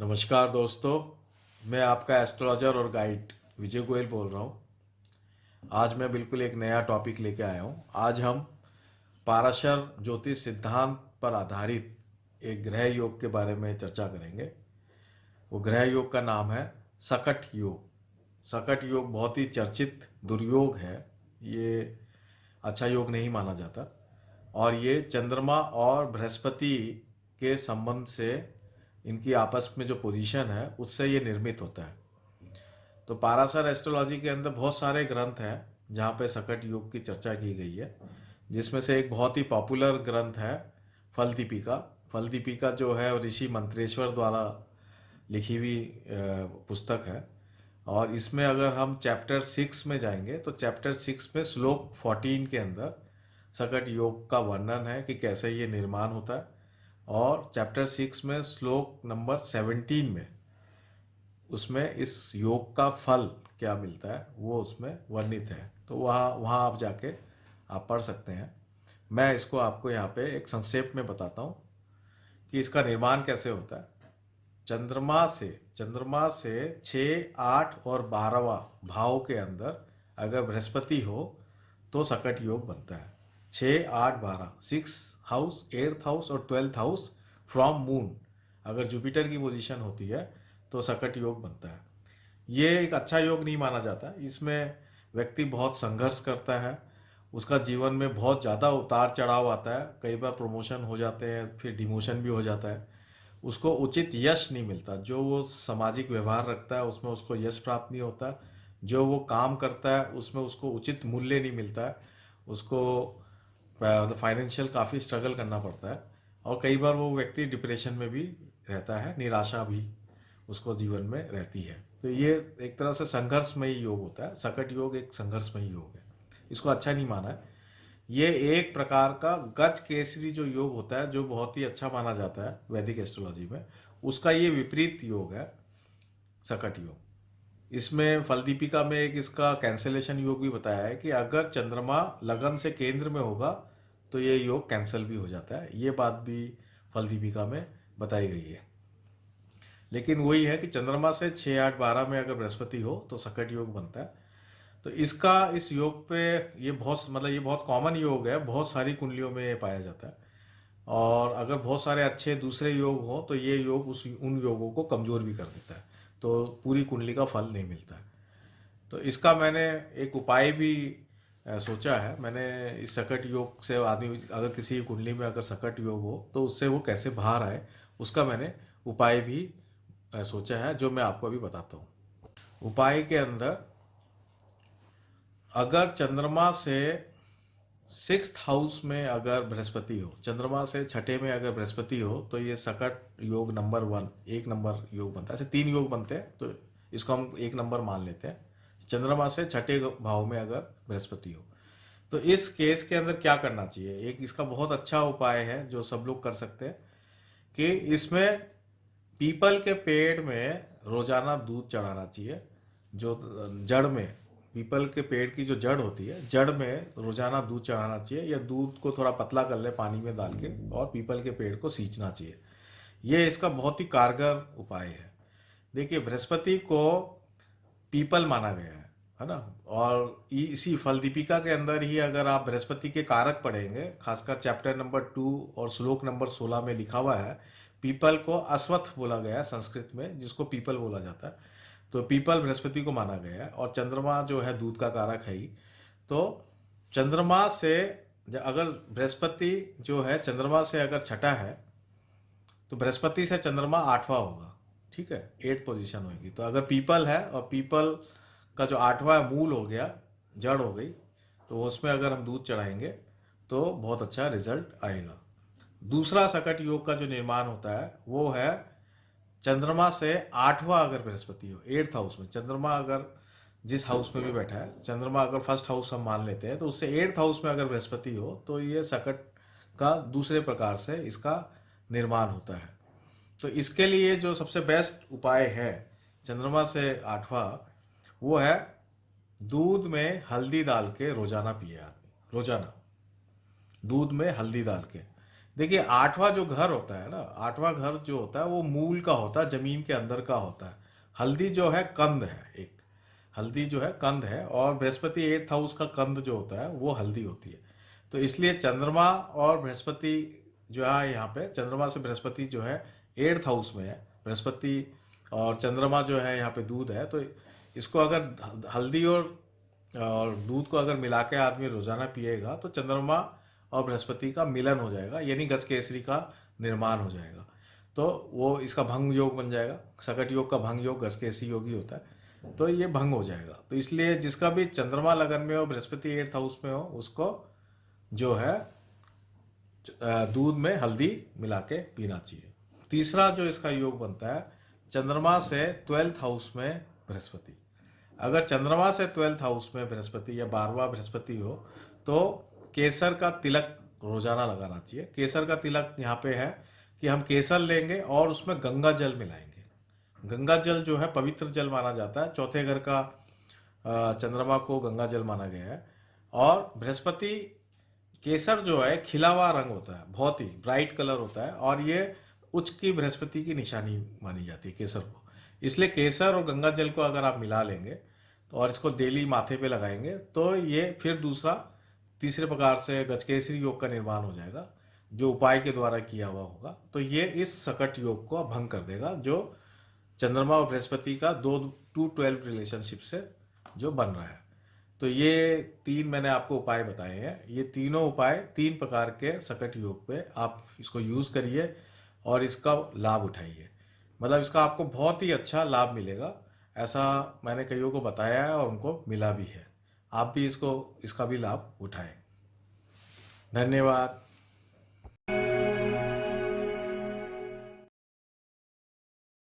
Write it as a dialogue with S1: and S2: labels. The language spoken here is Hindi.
S1: नमस्कार दोस्तों, मैं आपका एस्ट्रोलॉजर और गाइड विजय गोयल बोल रहा हूँ। आज मैं बिल्कुल एक नया टॉपिक लेके आया हूँ। आज हम पाराशर ज्योतिष सिद्धांत पर आधारित एक ग्रह योग के बारे में चर्चा करेंगे। वो ग्रह योग का नाम है सकट योग। सकट योग बहुत ही चर्चित दुर्योग है। ये अच्छा योग नहीं माना जाता और ये चंद्रमा और बृहस्पति के संबंध से इनकी आपस में जो पोजीशन है उससे ये निर्मित होता है। तो पाराशर एस्ट्रोलॉजी के अंदर बहुत सारे ग्रंथ हैं जहाँ पे सकट योग की चर्चा की गई है, जिसमें से एक बहुत ही पॉपुलर ग्रंथ है फल दीपिका। फल दीपिका जो है ऋषि मंत्रेश्वर द्वारा लिखी हुई पुस्तक है। और इसमें अगर हम चैप्टर 6 में जाएंगे तो चैप्टर 6 में श्लोक 14 के अंदर सकट योग का वर्णन है कि कैसे ये निर्माण होता है। और चैप्टर 6 में श्लोक नंबर 17 में उसमें इस योग का फल क्या मिलता है वो उसमें वर्णित है। तो वहाँ वहाँ आप जाके आप पढ़ सकते हैं। मैं इसको आपको यहाँ पे एक संक्षेप में बताता हूँ कि इसका निर्माण कैसे होता है। चंद्रमा से 6, 8 और 12वां भाव के अंदर अगर बृहस्पति हो तो सकट योग बनता है। 6, 8, 12, 6 हाउस, 8th हाउस और 12th हाउस फ्रॉम मून अगर जुपिटर की पोजीशन होती है तो सकट योग बनता है। ये एक अच्छा योग नहीं माना जाता। इसमें व्यक्ति बहुत संघर्ष करता है, उसका जीवन में बहुत ज़्यादा उतार चढ़ाव आता है। कई बार प्रमोशन हो जाते हैं, फिर डिमोशन भी हो जाता है। उसको उचित यश नहीं मिलता। जो वो सामाजिक व्यवहार रखता है उसमें उसको यश प्राप्त नहीं होता। जो वो काम करता है उसमें उसको उचित मूल्य नहीं मिलता है। उसको फाइनेंशियल काफ़ी स्ट्रगल करना पड़ता है। और कई बार वो व्यक्ति डिप्रेशन में भी रहता है, निराशा भी उसको जीवन में रहती है। तो ये एक तरह से संघर्षमयी योग होता है। सकट योग एक संघर्षमयी योग है, इसको अच्छा नहीं माना है। ये एक प्रकार का गज केसरी जो योग होता है जो बहुत ही अच्छा माना जाता है वैदिक एस्ट्रोलॉजी में, उसका ये विपरीत योग है सकट योग। इसमें फल दीपिका में एक इसका कैंसलेशन योग भी बताया है कि अगर चंद्रमा लगन से केंद्र में होगा तो ये योग कैंसिल भी हो जाता है। ये बात भी फल दीपिका में बताई गई है। लेकिन वही है कि चंद्रमा से 6, 8, 12 में अगर बृहस्पति हो तो सकट योग बनता है। तो इसका इस योग पे ये बहुत कॉमन योग है, बहुत सारी कुंडलियों में ये पाया जाता है। और अगर बहुत सारे अच्छे दूसरे योग हो तो ये योग उन योगों को कमज़ोर भी कर देता है, तो पूरी कुंडली का फल नहीं मिलता है। तो इसका मैंने एक उपाय भी सोचा है। मैंने इस सकट योग से आदमी अगर किसी कुंडली में अगर सकट योग हो तो उससे वो कैसे बाहर आए, उसका मैंने उपाय भी सोचा है, जो मैं आपको अभी बताता हूँ। उपाय के अंदर अगर चंद्रमा से 6th हाउस में अगर बृहस्पति हो, चंद्रमा से छठे में अगर बृहस्पति हो तो ये सकट योग नंबर 1, एक नंबर योग बनता है। ऐसे 3 योग बनते हैं तो इसको हम एक नंबर मान लेते हैं। चंद्रमा से छठे भाव में अगर बृहस्पति हो तो इस केस के अंदर क्या करना चाहिए। एक इसका बहुत अच्छा उपाय है जो सब लोग कर सकते हैं कि इसमें पीपल के पेड़ में रोजाना दूध चढ़ाना चाहिए। जो जड़ में पीपल के पेड़ की जो जड़ होती है, जड़ में रोजाना दूध चढ़ाना चाहिए, या दूध को थोड़ा पतला कर ले पानी में डाल के और पीपल के पेड़ को सींचना चाहिए। ये इसका बहुत ही कारगर उपाय है। देखिए, बृहस्पति को पीपल माना गया है ना। और इसी फल दीपिका के अंदर ही अगर आप बृहस्पति के कारक पढ़ेंगे, खासकर चैप्टर नंबर 2 और श्लोक नंबर 16 में लिखा हुआ है, पीपल को अश्वत्थ बोला गया है संस्कृत में, जिसको पीपल बोला जाता है। तो पीपल बृहस्पति को माना गया है और चंद्रमा जो है दूध का कारक है ही। तो चंद्रमा से अगर बृहस्पति जो है चंद्रमा से अगर छठा है तो बृहस्पति से चंद्रमा 8वां होगा, ठीक है, 8th पोजीशन होगी। तो अगर पीपल है और पीपल का जो 8वां मूल हो गया, जड़ हो गई, तो उसमें अगर हम दूध चढ़ाएंगे तो बहुत अच्छा रिजल्ट आएगा। दूसरा सकट योग का जो निर्माण होता है वो है चंद्रमा से 8वां अगर बृहस्पति हो, 8th हाउस में चंद्रमा अगर जिस हाउस में भी बैठा है, चंद्रमा अगर फर्स्ट हाउस हम मान लेते हैं तो उससे 8th हाउस में अगर बृहस्पति हो तो ये सकट का दूसरे प्रकार से इसका निर्माण होता है। तो इसके लिए जो सबसे बेस्ट उपाय है चंद्रमा से 8वां, वो है दूध में हल्दी डाल के रोजाना पिए आदमी, रोजाना दूध में हल्दी डाल के। देखिए, आठवां जो घर होता है ना, आठवां घर जो होता है वो मूल का होता है, जमीन के अंदर का होता है। हल्दी जो है कंद है एक, हल्दी जो है कंद है, और बृहस्पति एट्थ हाउस का कंद जो होता है वो हल्दी होती है। तो इसलिए चंद्रमा और बृहस्पति जो है, यहाँ पे चंद्रमा से बृहस्पति जो है एट्थ हाउस में है। बृहस्पति और चंद्रमा जो है यहाँ पे दूध है, तो इसको अगर हल्दी और दूध को अगर मिला के आदमी रोजाना पिएगा तो चंद्रमा और बृहस्पति का मिलन हो जाएगा, यानी गजकेसरी का निर्माण हो जाएगा। तो वो इसका भंग योग बन जाएगा। सकट योग का भंग योग गजकेसरी योग ही होता है, तो ये भंग हो जाएगा। तो इसलिए जिसका भी चंद्रमा लगन में हो, बृहस्पति एट्थ हाउस में हो, उसको जो है दूध में हल्दी मिला के पीना चाहिए। तीसरा जो इसका योग बनता है, चंद्रमा से ट्वेल्थ हाउस में बृहस्पति। अगर चंद्रमा से ट्वेल्थ हाउस में बृहस्पति या 12वां बृहस्पति हो तो केसर का तिलक रोजाना लगाना चाहिए। केसर का तिलक यहाँ पे है कि हम केसर लेंगे और उसमें गंगा जल मिलाएंगे। गंगा जल जो है पवित्र जल माना जाता है। चौथे घर का चंद्रमा को गंगा जल माना गया है। और बृहस्पति, केसर जो है खिला हुआ रंग होता है, बहुत ही ब्राइट कलर होता है, और ये उच्च की बृहस्पति की निशानी मानी जाती है केसर को। इसलिए केसर और गंगा जल को अगर आप मिला लेंगे तो और इसको डेली माथे पे लगाएंगे तो ये फिर दूसरा तीसरे प्रकार से गजकेसरी योग का निर्माण हो जाएगा, जो उपाय के द्वारा किया हुआ होगा। तो ये इस सकट योग को भंग कर देगा, जो चंद्रमा और बृहस्पति का 2-12 रिलेशनशिप से जो बन रहा है। तो ये तीन मैंने आपको उपाय बताए हैं। ये तीनों उपाय 3 प्रकार के सकट योग पे आप इसको यूज़ करिए और इसका लाभ उठाइए। मतलब इसका आपको बहुत ही अच्छा लाभ मिलेगा, ऐसा मैंने कईयों को बताया है और उनको मिला भी है। आप भी इसका भी लाभ उठाएं। धन्यवाद।